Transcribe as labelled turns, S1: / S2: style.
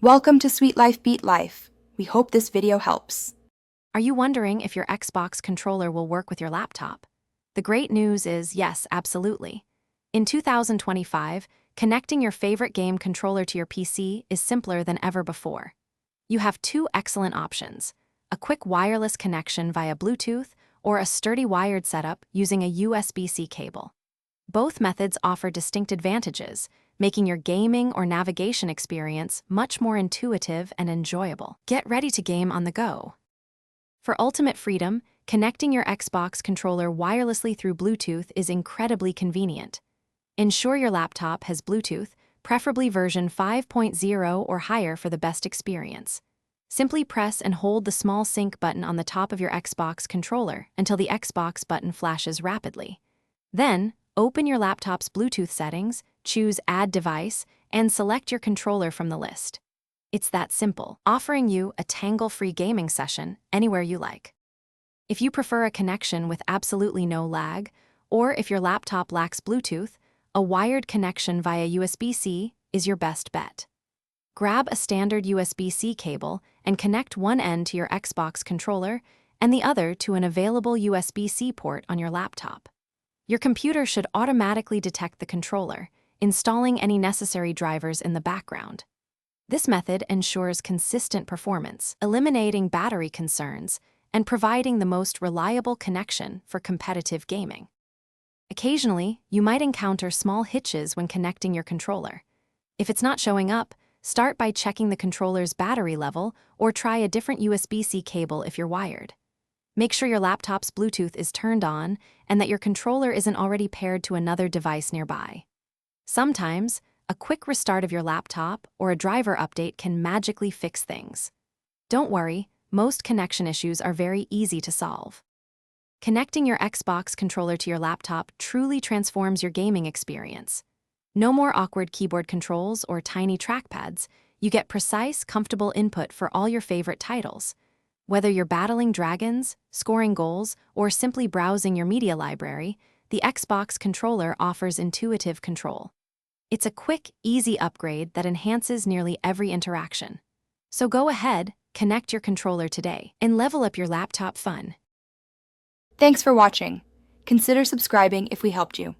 S1: Welcome to Sweet Life Beat Life. We hope this video helps.
S2: Are you wondering if your Xbox controller will work with your laptop? The great news is yes, absolutely. In 2025, connecting your favorite game controller to your PC is simpler than ever before. You have two excellent options: a quick wireless connection via Bluetooth or a sturdy wired setup using a USB-C cable. Both methods offer distinct advantages, making your gaming or navigation experience much more intuitive and enjoyable. Get ready to game on the go. For ultimate freedom, connecting your Xbox controller wirelessly through Bluetooth is incredibly convenient. Ensure your laptop has Bluetooth, preferably version 5.0 or higher for the best experience. Simply press and hold the small sync button on the top of your Xbox controller until the Xbox button flashes rapidly. Then, open your laptop's Bluetooth settings, choose Add Device, and select your controller from the list. It's that simple, offering you a tangle-free gaming session anywhere you like. If you prefer a connection with absolutely no lag, or if your laptop lacks Bluetooth, a wired connection via USB-C is your best bet. Grab a standard USB-C cable and connect one end to your Xbox controller and the other to an available USB-C port on your laptop. Your computer should automatically detect the controller, installing any necessary drivers in the background. This method ensures consistent performance, eliminating battery concerns, and providing the most reliable connection for competitive gaming. Occasionally, you might encounter small hitches when connecting your controller. If it's not showing up, start by checking the controller's battery level or try a different USB-C cable if you're wired. Make sure your laptop's Bluetooth is turned on and that your controller isn't already paired to another device nearby. Sometimes, a quick restart of your laptop or a driver update can magically fix things. Don't worry, most connection issues are very easy to solve. Connecting your Xbox controller to your laptop truly transforms your gaming experience. No more awkward keyboard controls or tiny trackpads. You get precise, comfortable input for all your favorite titles. Whether you're battling dragons, scoring goals, or simply browsing your media library, the Xbox controller offers intuitive control. It's a quick, easy upgrade that enhances nearly every interaction. So go ahead, connect your controller today, and level up your laptop fun.
S1: Thanks for watching. Consider subscribing if we helped you.